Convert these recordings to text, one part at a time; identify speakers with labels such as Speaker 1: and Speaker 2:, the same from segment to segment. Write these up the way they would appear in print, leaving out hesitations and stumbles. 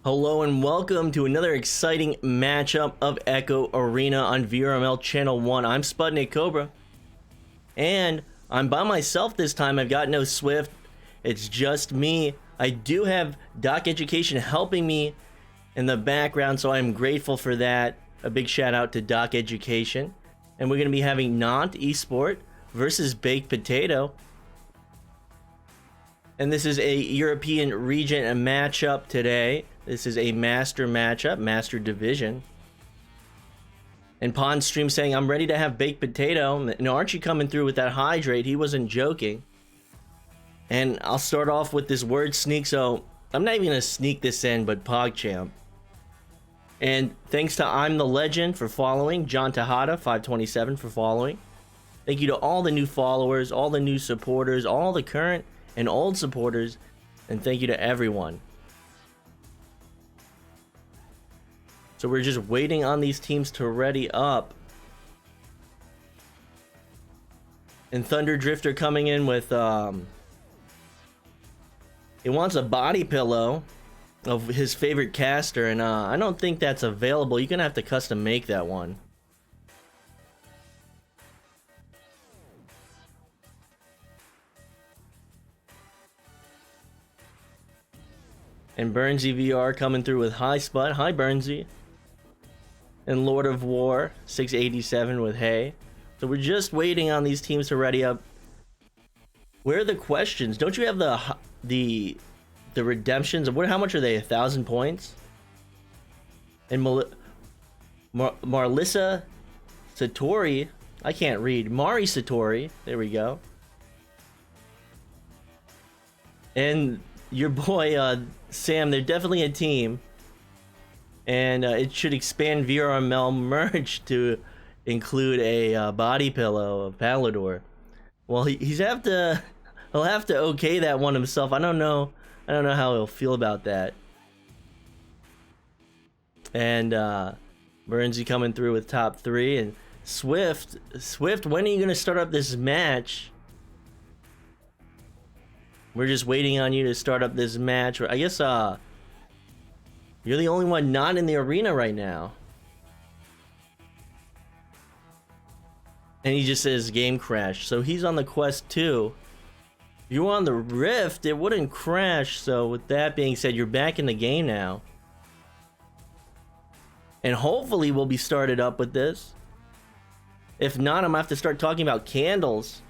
Speaker 1: Hello and welcome to another exciting matchup of Echo Arena on VRML Channel 1. I'm SputnikKobra, and I'm by myself this time. I've got no Swift. It's just me. I do have Doc Education helping me in the background, so I'm grateful for that. A big shout out to Doc Education. And we're going to be having Nantes Esport versus Baked Potato. And this is a European region matchup today. This is a master matchup, master division. And Pond Stream saying, I'm ready to have Baked Potato. And aren't you coming through with that hydrate? He wasn't joking. And I'll start off with this word sneak. So I'm not even going to sneak this in, but PogChamp. And thanks to I'm the Legend for following. John Tejada, 527 for following. Thank you to all the new followers, all the new supporters, all the current and old supporters. And thank you to everyone. So we're just waiting on these teams to ready up. And Thunder Drifter coming in with he wants a body pillow of his favorite caster, and I don't think that's available. You're gonna have to custom make that one. And Burnsy VR coming through with High Spud. Hi Burnsy. And Lord of War 687 with Hay. So we're just waiting on these teams to ready up. Where are the questions? Don't you have the redemptions? How much are they? 1,000 points? And Marlissa Satori. I can't read. Mari Satori. There we go. And your boy Sam, they're definitely a team. And it should expand VRML merge to include a body pillow of Palador. Well, he'll have to okay that one himself. I don't know how he'll feel about that. And Burnsy coming through with top 3, and Swift, when are you gonna start up this match? We're just waiting on you to start up this match. I guess you're the only one not in the arena right now. And he just says game crash. So he's on the quest too. If you were on the Rift, it wouldn't crash. So with that being said, you're back in the game now. And hopefully we'll be started up with this. If not, I'm gonna have to start talking about candles.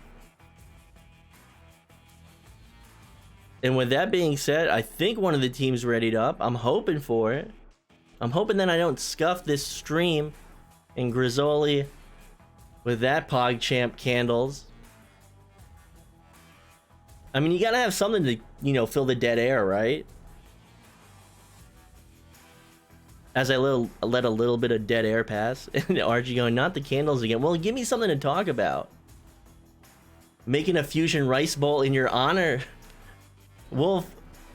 Speaker 1: And with that being said, I think one of the teams readied up. I'm hoping for it. I'm hoping that I don't scuff this stream and Grizzoli with that PogChamp candles. I mean, you gotta have something to, you know, fill the dead air, right? As I let a little bit of dead air pass. And Archie going, not the candles again. Well, give me something to talk about. Making a fusion rice bowl in your honor. Well,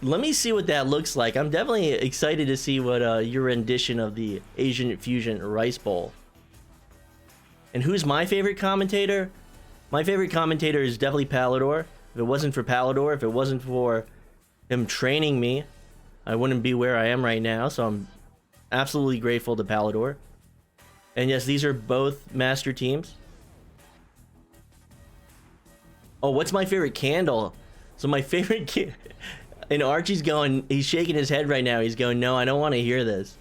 Speaker 1: let me see what that looks like. I'm definitely excited to see what your rendition of the Asian fusion rice bowl. And who's my favorite commentator? My favorite commentator is definitely Palador. If it wasn't for Palador, if it wasn't for him training me, I wouldn't be where I am right now. So I'm absolutely grateful to Palador. And yes, these are both master teams. Oh, what's my favorite candle? So my favorite and Archie's going, he's shaking his head right now. He's going, no, I don't want to hear this.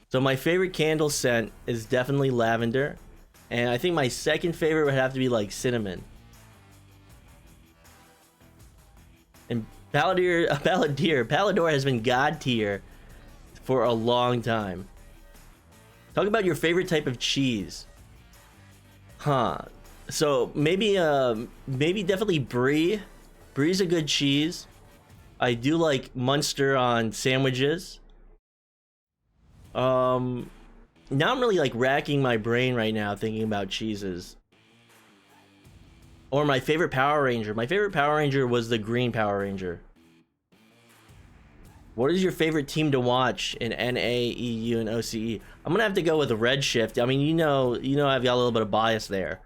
Speaker 1: So my favorite candle scent is definitely lavender. And I think my second favorite would have to be like cinnamon. And Palador has been god tier for a long time. Talk about your favorite type of cheese. Huh. So maybe definitely Brie. Brie's a good cheese. I do like Munster on sandwiches. Now I'm really like racking my brain right now thinking about cheeses. Or my favorite Power Ranger. My favorite Power Ranger was the green Power Ranger. What is your favorite team to watch in NA, EU, and OCE? I'm gonna have to go with Redshift. I mean, you know I've got a little bit of bias there.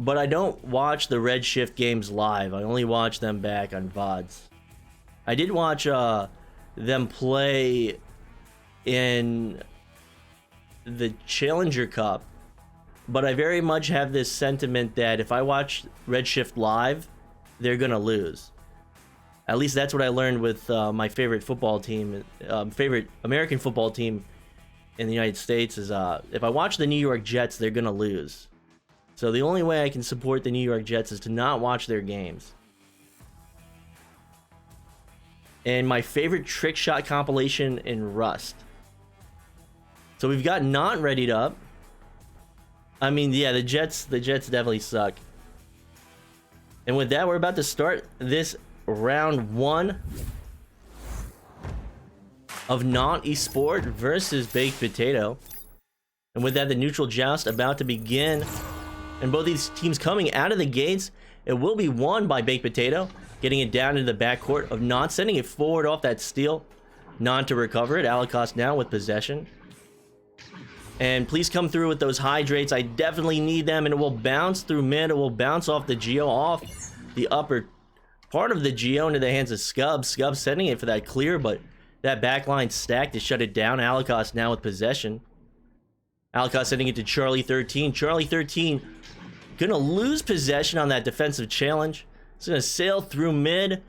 Speaker 1: But I don't watch the Redshift games live. I only watch them back on VODs. I did watch them play in the Challenger Cup, but I very much have this sentiment that if I watch Redshift live, they're gonna lose. At least that's what I learned with my favorite football team, favorite American football team in the United States is if I watch the New York Jets, they're gonna lose. So the only way I can support the New York Jets is to not watch their games. And my favorite trick shot compilation in Rust. So we've got not readied up. I mean, yeah, the Jets definitely suck. And with that, we're about to start this round 1 of Nantes Esport versus Baked Potato. And with that, the neutral joust about to begin. And both these teams coming out of the gates. It will be won by Baked Potato, getting it down into the backcourt of Nantes, sending it forward off that steal. Nantes to recover it. Alacost now with possession. And please come through with those hydrates. I definitely need them, and it will bounce through mid. It will bounce off the Geo, off the upper part of the Geo into the hands of Scub. Scub sending it for that clear, but that backline stack to shut it down. Alikos now with possession. Alikos sending it to Charlie 13. Charlie 13 gonna lose possession on that defensive challenge. It's gonna sail through mid.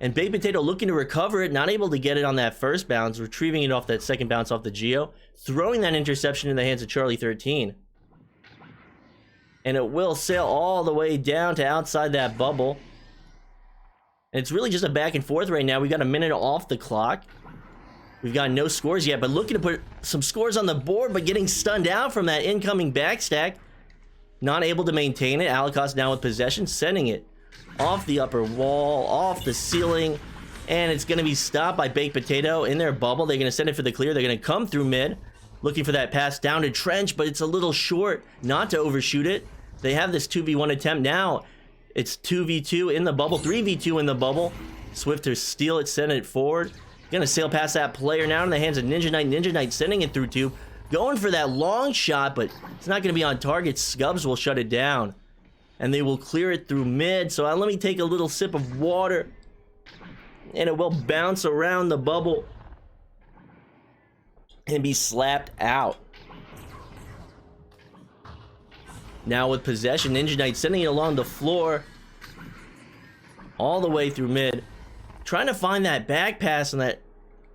Speaker 1: And Baked Potato looking to recover it, not able to get it on that first bounce, retrieving it off that second bounce off the Geo, throwing that interception in the hands of Charlie 13. And it will sail all the way down to outside that bubble. And it's really just a back and forth right now. We got a minute off the clock. We've got no scores yet, but looking to put some scores on the board, but getting stunned out from that incoming backstack. Not able to maintain it. Alikos now with possession, sending it off the upper wall, off the ceiling, and it's going to be stopped by Baked Potato in their bubble. They're going to send it for the clear. They're going to come through mid, looking for that pass down to Trench, but it's a little short not to overshoot it. They have this 2v1 attempt now. It's 2v2 in the bubble, 3v2 in the bubble. Swift to steal it, send it forward. Going to sail past that player now in the hands of Ninja Knight. Ninja Knight sending it through tube, going for that long shot, but it's not going to be on target. Scubs will shut it down. And they will clear it through mid. So let me take a little sip of water. And it will bounce around the bubble. And be slapped out. Now with possession, Ninja Knight sending it along the floor. All the way through mid. Trying to find that back pass on that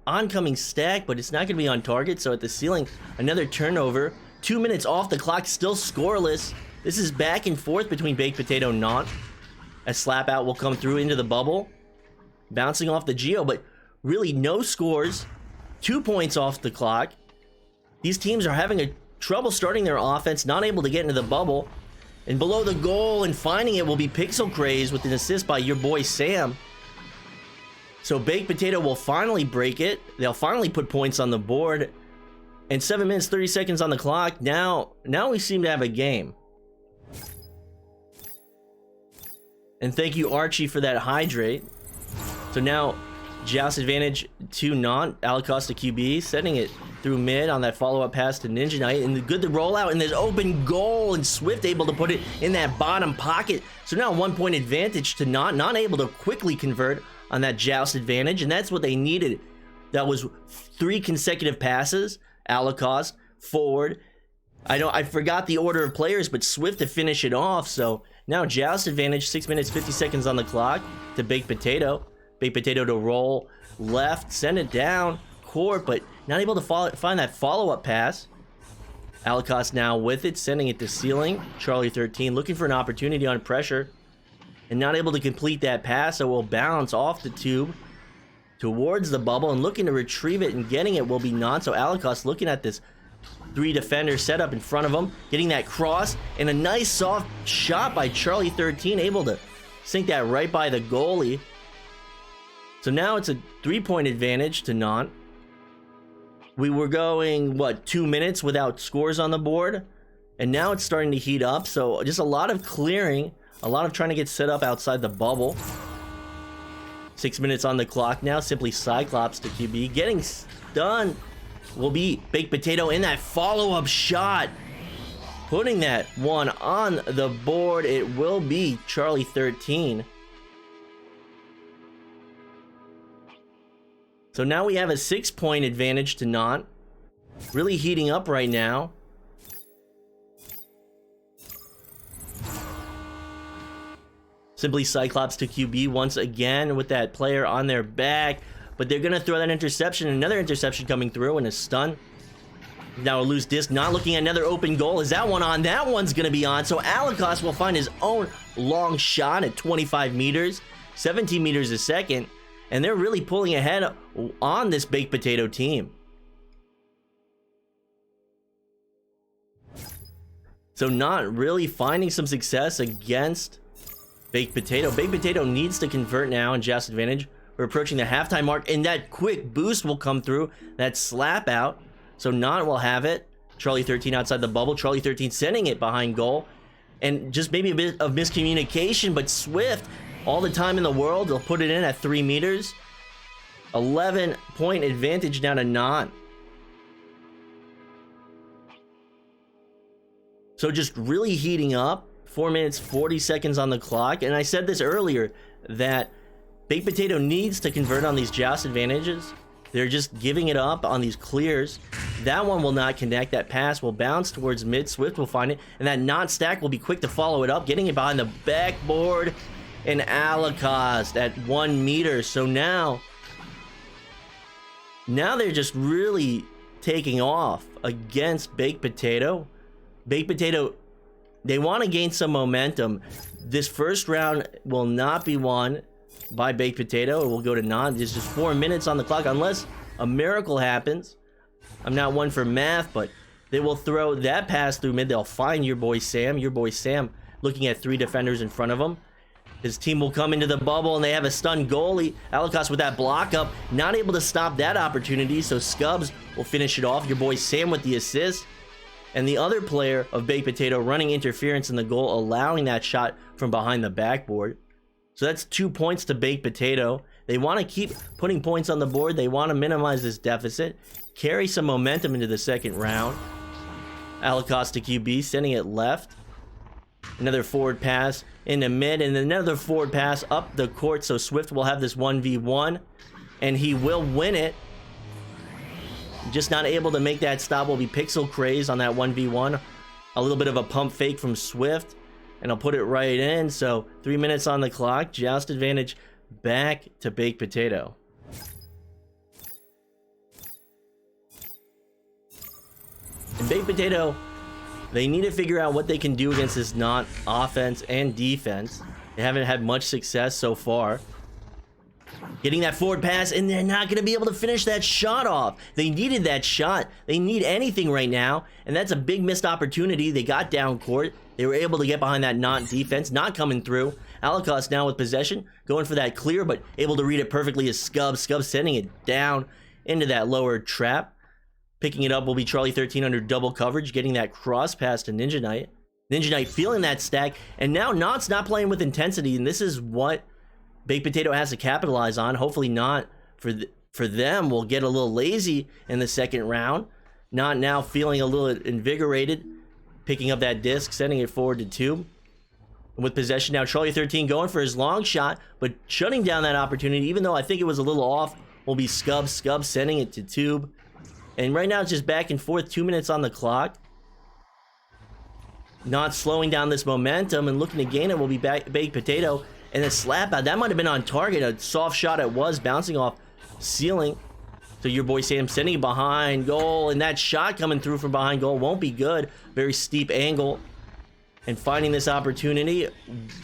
Speaker 1: oncoming stack. But it's not going to be on target. So at the ceiling, another turnover. 2 minutes off the clock, still scoreless. This is back and forth between Baked Potato and Nantes. A slap out will come through into the bubble. Bouncing off the Geo, but really no scores. 2 points off the clock. These teams are having trouble starting their offense, not able to get into the bubble. And below the goal and finding it will be Pixel Craze with an assist by your boy Sam. So Baked Potato will finally break it. They'll finally put points on the board. And 7 minutes, 30 seconds on the clock. Now we seem to have a game. And thank you, Archie, for that hydrate. So now, Joust advantage to Nantes. Alikos to QB, sending it through mid on that follow-up pass to Ninja Knight. And the good to roll out, and there's open goal, and Swift able to put it in that bottom pocket. So now 1 point advantage to Nantes. Not able to quickly convert on that Joust advantage, and that's what they needed. That was 3 consecutive passes. Alikos, forward. I forgot the order of players, but Swift to finish it off. So now Joust advantage, 6 minutes, 50 seconds on the clock to Baked Potato. Baked Potato to roll left, send it down court, but not able to find that follow-up pass. Alikos now with it, sending it to ceiling. Charlie 13 looking for an opportunity on pressure and not able to complete that pass, so will bounce off the tube towards the bubble, and looking to retrieve it and getting it will be Nantes. So Alikos looking at this 3 defender setup in front of him, getting that cross, and a nice soft shot by Charlie 13, able to sink that right by the goalie. So now it's a 3-point advantage to Nantes. We were going, 2 minutes without scores on the board, and now it's starting to heat up. So just a lot of clearing, a lot of trying to get set up outside the bubble. 6 minutes on the clock now, simply Cyclops to QB. Getting done will be Baked Potato in that follow-up shot. Putting that one on the board, it will be Charlie 13. So now we have a 6-point advantage to Nantes. Really heating up right now. Simply Cyclops to QB once again with that player on their back. But they're going to throw that interception. Another interception coming through and a stun. Now a loose disc. Not looking at another open goal. Is that one on? That one's going to be on. So Alikos will find his own long shot at 25 meters. 17 meters a second. And they're really pulling ahead on this Baked Potato team. So not really finding some success against Baked Potato. Baked Potato needs to convert now in Joust advantage. We're approaching the halftime mark, and that quick boost will come through. That slap out. So Nantes will have it. Charlie 13 outside the bubble. Charlie 13 sending it behind goal. And just maybe a bit of miscommunication, but Swift, all the time in the world, they'll put it in at 3 meters. 11-point advantage down to Nantes. So just really heating up. 4 minutes, 40 seconds on the clock. And I said this earlier, that Baked Potato needs to convert on these joust advantages. They're just giving it up on these clears. That one will not connect. That pass will bounce towards mid. Swift will find it. And that non-stack will be quick to follow it up, getting it behind the backboard. And Alacost at 1 meter. So now they're just really taking off against Baked Potato. Baked Potato, they want to gain some momentum. This first round will not be won by Baked Potato. It will go to Nantes. There's just 4 minutes on the clock unless a miracle happens. I'm not one for math, but they will throw that pass through mid. They'll find your boy Sam. Your boy Sam looking at 3 defenders in front of him. His team will come into the bubble, and they have a stunned goalie. Alacost with that block up, not able to stop that opportunity, so Scubs will finish it off. Your boy Sam with the assist. And the other player of Baked Potato running interference in the goal, allowing that shot from behind the backboard. So that's 2 points to Baked Potato. They want to keep putting points on the board. They want to minimize this deficit, carry some momentum into the second round. Alacost to QB, sending it left. Another forward pass into mid, and another forward pass up the court. So Swift will have this 1v1, and he will win it. Just not able to make that stop will be Pixel Craze on that 1v1. A little bit of a pump fake from Swift, and I'll put it right in. So 3 minutes on the clock. Joust advantage back to Baked Potato. And Baked Potato, they need to figure out what they can do against this Nantes offense and defense. They haven't had much success so far. Getting that forward pass, and they're not going to be able to finish that shot off. They needed that shot. They need anything right now, and that's a big missed opportunity. They got down court. They were able to get behind that Nantes defense, not coming through. Alacost now with possession, going for that clear, but able to read it perfectly as Scubs. Scubs sending it down into that lower trap. Picking it up will be Charlie 13 under double coverage, getting that cross pass to Ninja Knight. Ninja Knight feeling that stack, and now Nantes not playing with intensity, and this is what Baked Potato has to capitalize on. Hopefully not for them. We'll get a little lazy in the second round. Not now feeling a little invigorated. Picking up that disc, sending it forward to Tube. And with possession now, Charlie 13 going for his long shot, but shutting down that opportunity, even though I think it was a little off, will be Scubs. Scubs sending it to Tube. And right now it's just back and forth, 2 minutes on the clock. Not slowing down this momentum and looking to gain it will be Baked Potato. And a slap out, that might have been on target. A soft shot it was, bouncing off ceiling. So your boy Sam sending it behind goal, and that shot coming through from behind goal won't be good. Very steep angle. And finding this opportunity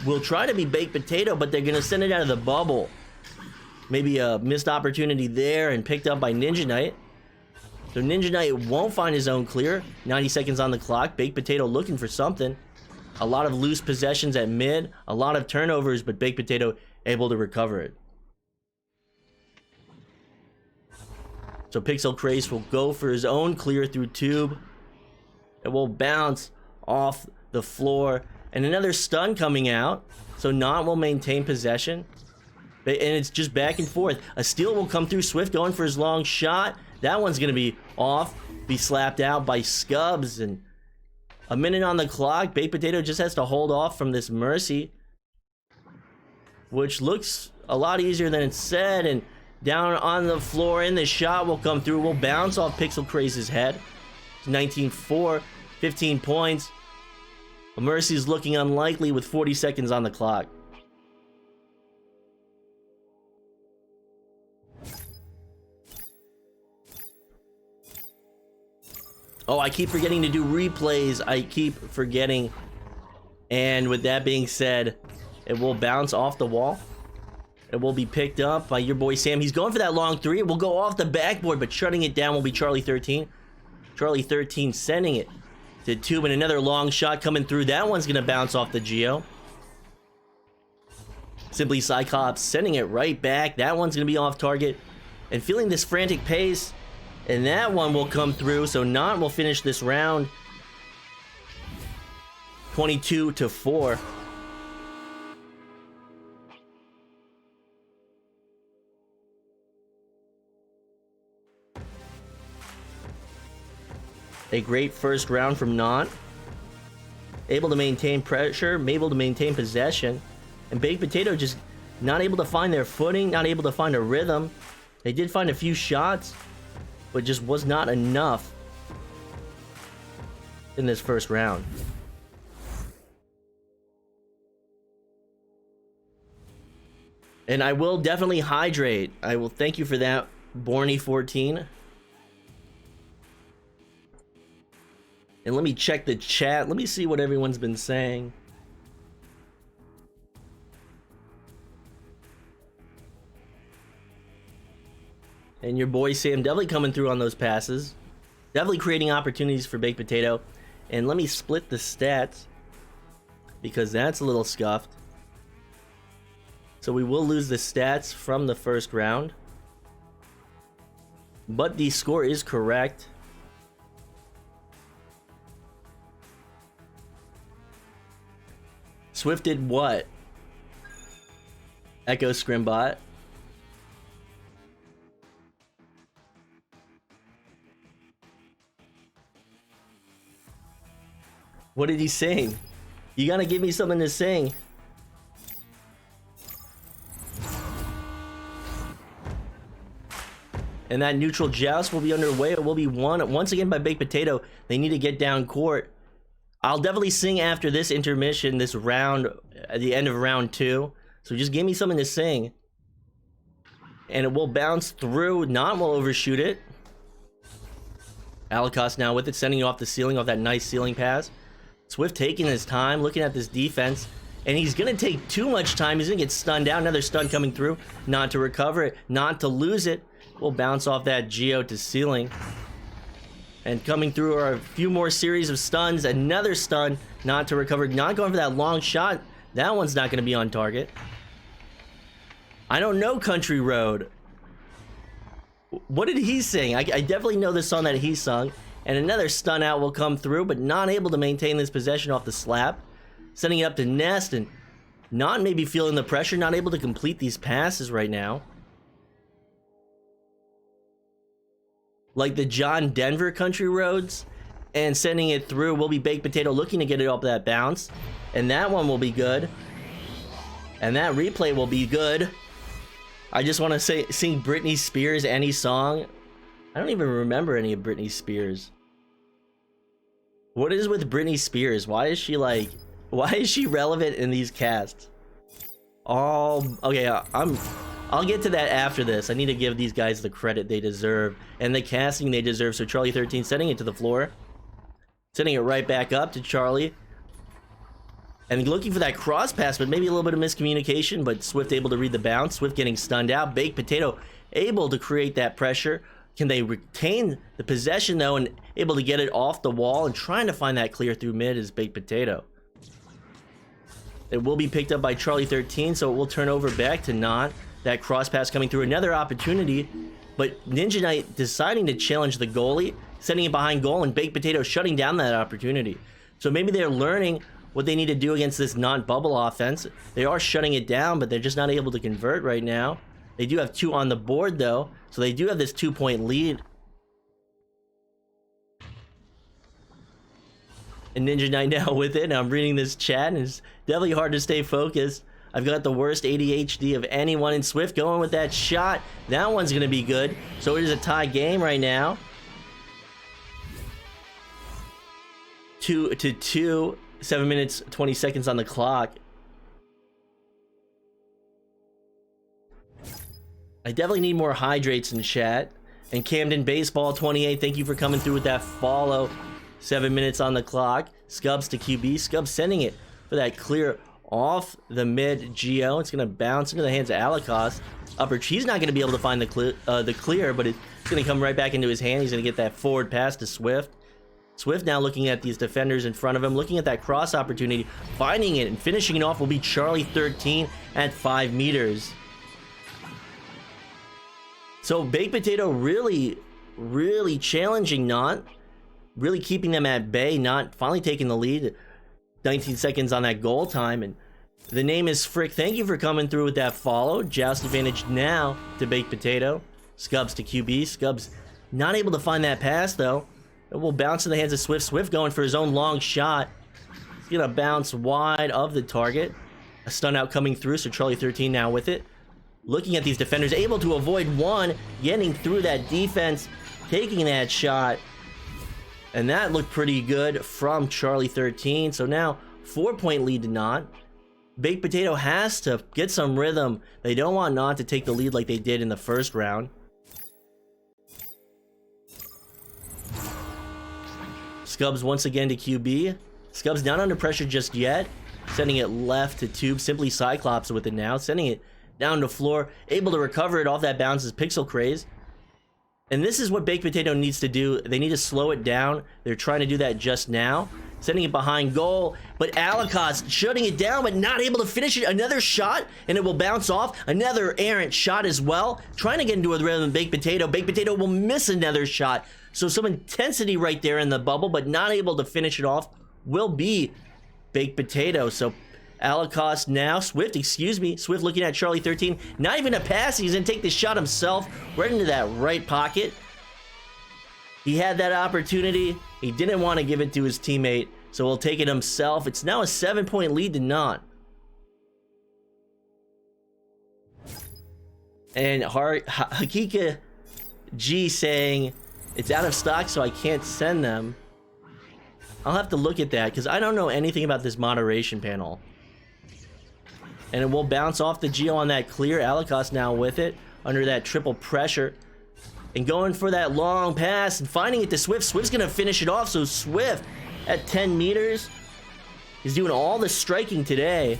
Speaker 1: will try to be Baked Potato, but they're going to send it out of the bubble. Maybe a missed opportunity there, and picked up by Ninja Knight. So Ninja Knight won't find his own clear. 90 seconds on the clock. Baked Potato looking for something. A lot of loose possessions at mid. A lot of turnovers, but Baked Potato able to recover it. So Pixel Craze will go for his own clear through Tube. It will bounce off the floor. And another stun coming out. So Nantes will maintain possession. And it's just back and forth. A steal will come through. Swift going for his long shot. That one's going to be off. Be slapped out by Scubs. And a minute on the clock. Baked Potato just has to hold off from this mercy, which looks a lot easier than it said. And down on the floor, and the shot will come through. Will bounce off Pixel Craze's head. 19-4, 15 points. A mercy is looking unlikely with 40 seconds on the clock. Oh, I keep forgetting to do replays. I keep forgetting. And with that being said, it will bounce off the wall. It will be picked up by your boy Sam. He's going for that long three. It will go off the backboard, but shutting it down will be Charlie 13. Charlie 13 sending it to Tube, and another long shot coming through. That one's going to bounce off the Geo. Simply Cyclops sending it right back. That one's going to be off target. And feeling this frantic pace. And that one will come through. So Nantes will finish this round 22-4. A great first round from Nantes. able to maintain pressure, able to maintain possession, and Baked Potato just not able to find their footing, not able to find a rhythm. They did find a few shots, but just was not enough in this first round. And I will definitely hydrate. I will thank you for that, Borny14. And let me check the chat. Let me see what everyone's been saying. And your boy Sam definitely coming through on those passes. Definitely creating opportunities for Baked Potato. And let me split the stats, because that's a little scuffed. So we will lose the stats from the first round. But the score is correct. Swift did what? Echo Scrimbot. What did he sing? You gotta give me something to sing. And that neutral joust will be underway. It will be won once again by Baked Potato. They need to get down court. I'll definitely sing after this intermission, this round, at the end of round 2. So just give me something to sing. And it will bounce through. Not will overshoot it. Alikos now with it, sending it off the ceiling, off that nice ceiling pass. Swift taking his time, looking at this defense. And he's going to take too much time. He's going to get stunned down. Another stun coming through. Not to recover it. Not to lose it. We'll bounce off that Geo to ceiling. And coming through are a few more series of stuns. Another stun. Not to recover. Not going for that long shot. That one's not going to be on target. I don't know Country Road. What did he sing? I definitely know the song that he sung. And another stun out will come through, but not able to maintain this possession off the slap. Sending it up to Nest and not maybe feeling the pressure, not able to complete these passes right now. Like the John Denver Country Roads. And sending it through will be Baked Potato looking to get it up that bounce. And that one will be good. And that replay will be good. I just want to sing Britney Spears any song. I don't even remember any of Britney Spears. What is with Britney Spears? Why is she relevant in these casts? Okay, I'll get to that after this. I need to give these guys the credit they deserve and the casting they deserve. So Charlie13 sending it to the floor. Sending it right back up to Charlie. And looking for that cross pass, but maybe a little bit of miscommunication, but Swift able to read the bounce. Swift getting stunned out. Baked Potato able to create that pressure. Can they retain the possession though and able to get it off the wall, and trying to find that clear through mid is Baked Potato. It will be picked up by Charlie13, so it will turn over back to Not. That cross pass coming through, another opportunity, but Ninja Knight deciding to challenge the goalie, sending it behind goal, and Baked Potato shutting down that opportunity. So maybe they're learning what they need to do against this non-bubble offense. They are shutting it down, but they're just not able to convert right now. They do have 2 on the board though, so they do have this 2-point lead. And Ninja Knight now with it, and I'm reading this chat, and it's definitely hard to stay focused. I've got the worst ADHD of anyone in Swift going with that shot. That one's going to be good. So it is a tie game right now. 2-2, 7 minutes, 20 seconds on the clock. I definitely need more hydrates in chat. And Camden Baseball 28, thank you for coming through with that follow. 7 minutes on the clock. Scubs to QB. Scubs sending it for that clear off the mid Geo. It's going to bounce into the hands of Alikos. He's not going to be able to find the clear, but it's going to come right back into his hand. He's going to get that forward pass to Swift. Swift now looking at these defenders in front of him, looking at that cross opportunity, finding it, and finishing it off will be Charlie13 at 5 meters. So Baked Potato really challenging Not, really keeping them at bay, Not finally taking the lead. 19 seconds on that goal time, and the name is Frick. Thank you for coming through with that follow. Joust advantage now to Baked Potato. Scubs to QB. Scubs not able to find that pass though. It will bounce in the hands of Swift. Swift going for his own long shot. gonna bounce wide of the target. A stun out coming through, so Charlie 13 now with it. Looking at these defenders, able to avoid one, getting through that defense, taking that shot. And that looked pretty good from Charlie 13. So now 4-point lead to Nantes. Baked Potato has to get some rhythm. They don't want Nantes to take the lead like they did in the first round. Scubs once again to QB. Scubs not under pressure just yet. Sending it left to Tube. Simply Cyclops with it now. Sending it down to floor. Able to recover it off that bounce is Pixel Craze. And this is what Baked Potato needs to do. They need to slow it down. They're trying to do that just now. Sending it behind goal. But Alicos shutting it down, but not able to finish it. Another shot, and it will bounce off. Another errant shot as well. Trying to get into a rhythm of Baked Potato. Baked Potato will miss another shot. So some intensity right there in the bubble, but not able to finish it off will be Baked Potato. So Alicos now, Swift looking at Charlie 13. Not even a pass, he's gonna take the shot himself right into that right pocket. He had that opportunity, he didn't want to give it to his teammate, so he'll take it himself. It's now a 7-point lead to Nantes. And Hakika G saying, it's out of stock, so I can't send them. I'll have to look at that, because I don't know anything about this moderation panel. And it will bounce off the Geo on that clear. Alicos now with it, under that triple pressure. And going for that long pass, and finding it to Swift. Swift's going to finish it off, so Swift at 10 meters is doing all the striking today.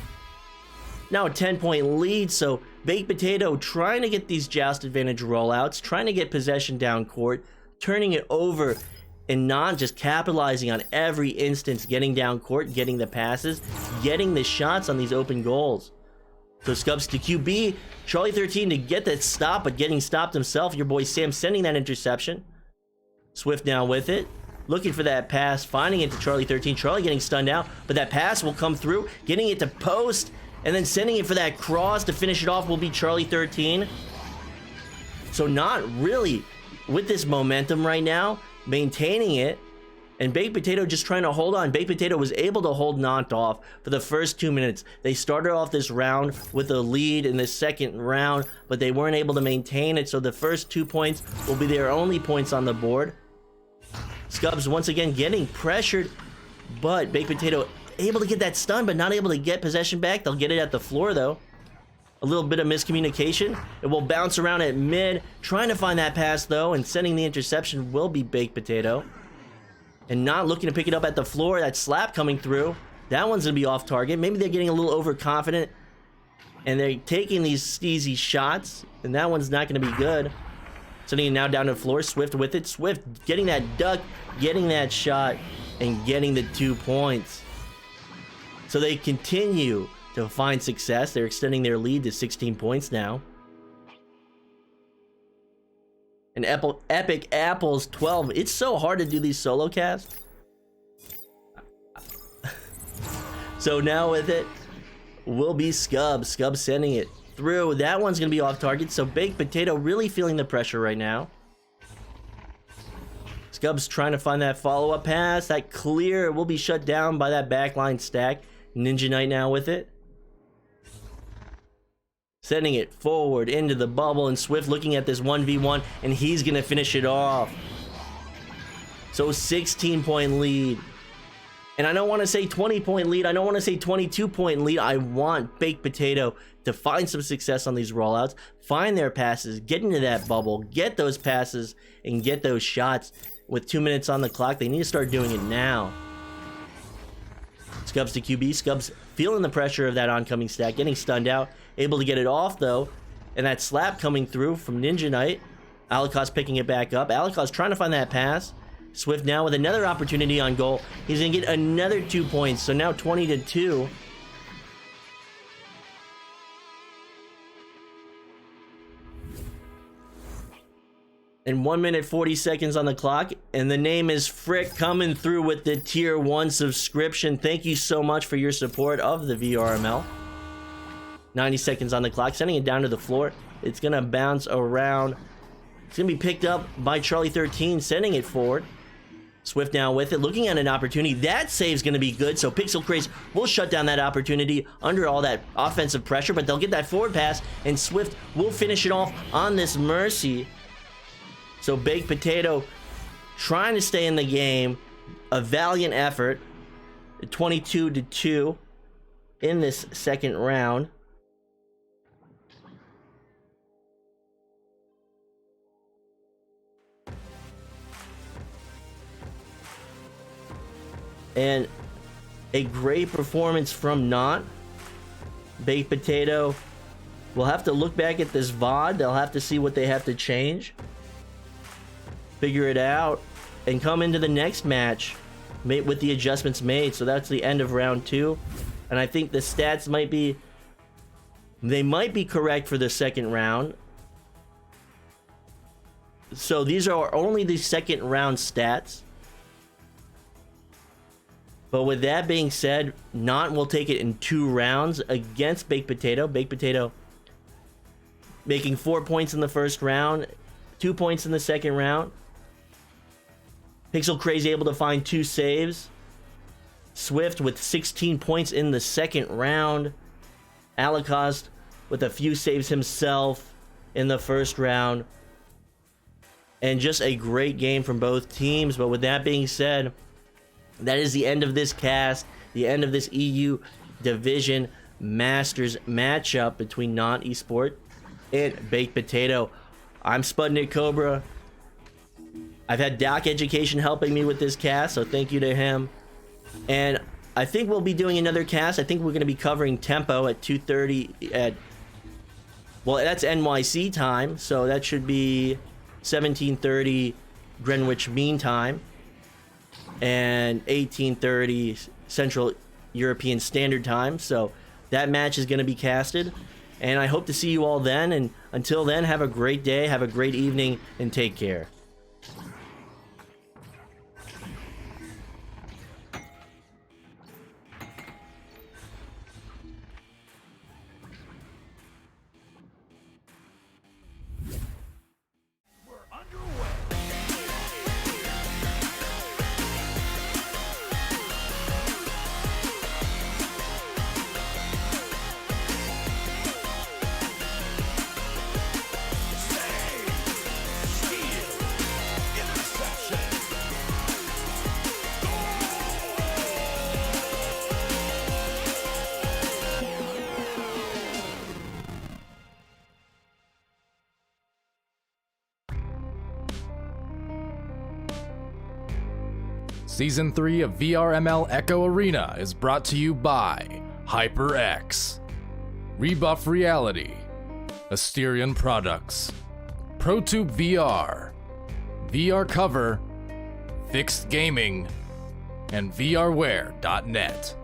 Speaker 1: Now a 10-point lead, so Baked Potato trying to get these joust advantage rollouts, trying to get possession down court, turning it over, and not just capitalizing on every instance, getting down court, getting the passes, getting the shots on these open goals. So Scubs to QB, Charlie 13 to get that stop, but getting stopped himself. Your boy Sam sending that interception. Swift now with it, looking for that pass, finding it to Charlie 13. Charlie getting stunned out, but that pass will come through, getting it to post, and then sending it for that cross to finish it off will be Charlie 13. So not really with this momentum right now, maintaining it, and Baked Potato just trying to hold on. Baked Potato was able to hold Nantes off for the first 2 minutes. They started off this round with a lead in the second round, but they weren't able to maintain it, so the first 2 points will be their only points on the board. Scubs once again getting pressured, but Baked Potato able to get that stun, but not able to get possession back. They'll get it at the floor though. A little bit of miscommunication. It will bounce around at mid, trying to find that pass though, and sending the interception will be Baked Potato. And not looking to pick it up at the floor. That slap coming through. That one's going to be off target. Maybe they're getting a little overconfident, and they're taking these easy shots, and that one's not going to be good. Sending it now down to the floor. Swift with it. Swift getting that duck, getting that shot, and getting the 2 points. So they continue to find success. They're extending their lead to 16 points now. And Epic Apples 12. It's so hard to do these solo casts. So now with it will be Scubs. Scubs sending it through. That one's going to be off target. So Baked Potato really feeling the pressure right now. Scubs trying to find that follow-up pass. That clear will be shut down by that backline stack. Ninja Knight now with it. Sending it forward into the bubble, and Swift looking at this 1v1, and he's going to finish it off. So 16-point lead. And I don't want to say 20-point lead. I don't want to say 22-point lead. I want Baked Potato to find some success on these rollouts, find their passes, get into that bubble, get those passes, and get those shots. With 2 minutes on the clock, they need to start doing it now. Scubs to QB. Scubs feeling the pressure of that oncoming stack, getting stunned out. Able to get it off though, and that slap coming through from Ninja Knight. Alicos picking it back up. Alicos trying to find that pass. Swift now with another opportunity on goal. He's gonna get another 2 points, so now 20-2. And 1 minute 40 seconds on the clock, and the name is Frick coming through with the tier 1 subscription. Thank you so much for your support of the VRML. 90 seconds on the clock, sending it down to the floor. It's gonna bounce around. It's gonna be picked up by Charlie 13, sending it forward. Swift now with it, looking at an opportunity. That save's going to be good, so Pixel Craze will shut down that opportunity under all that offensive pressure, but they'll get that forward pass, and Swift will finish it off on this Mercy. So Baked Potato trying to stay in the game. A valiant effort. 22-2 in this second round. And a great performance from Nantes. Baked Potato will have to look back at this VOD. They'll have to see what they have to change, figure it out, and come into the next match with the adjustments made. So that's the end of round 2. And I think the stats might be correct for the second round. So these are only the second round stats. But with that being said, Nantes will take it in 2 rounds against Baked Potato. Baked Potato making 4 points in the first round, 2 points in the second round. Pixel Crazy able to find 2 saves. Swift with 16 points in the second round. Alacost with a few saves himself in the first round. And just a great game from both teams. But with that being said, that is the end of this cast, the end of this EU Division Masters matchup between Nantes Esport and Baked Potato. I'm SputnikKobra. I've had Doc Education helping me with this cast, so thank you to him. And I think we'll be doing another cast. I think we're going to be covering Tempo at 2:30 at, well, that's NYC time, so that should be 17:30 Greenwich Mean Time and 18:30 Central European Standard Time. So that match is going to be casted, and I hope to see you all then. And until then, have a great day, have a great evening, and take care.
Speaker 2: Season 3 of VRML Echo Arena is brought to you by HyperX, Rebuff Reality, Asterion Products, ProTube VR, VR Cover, Fixed Gaming, and VRware.net.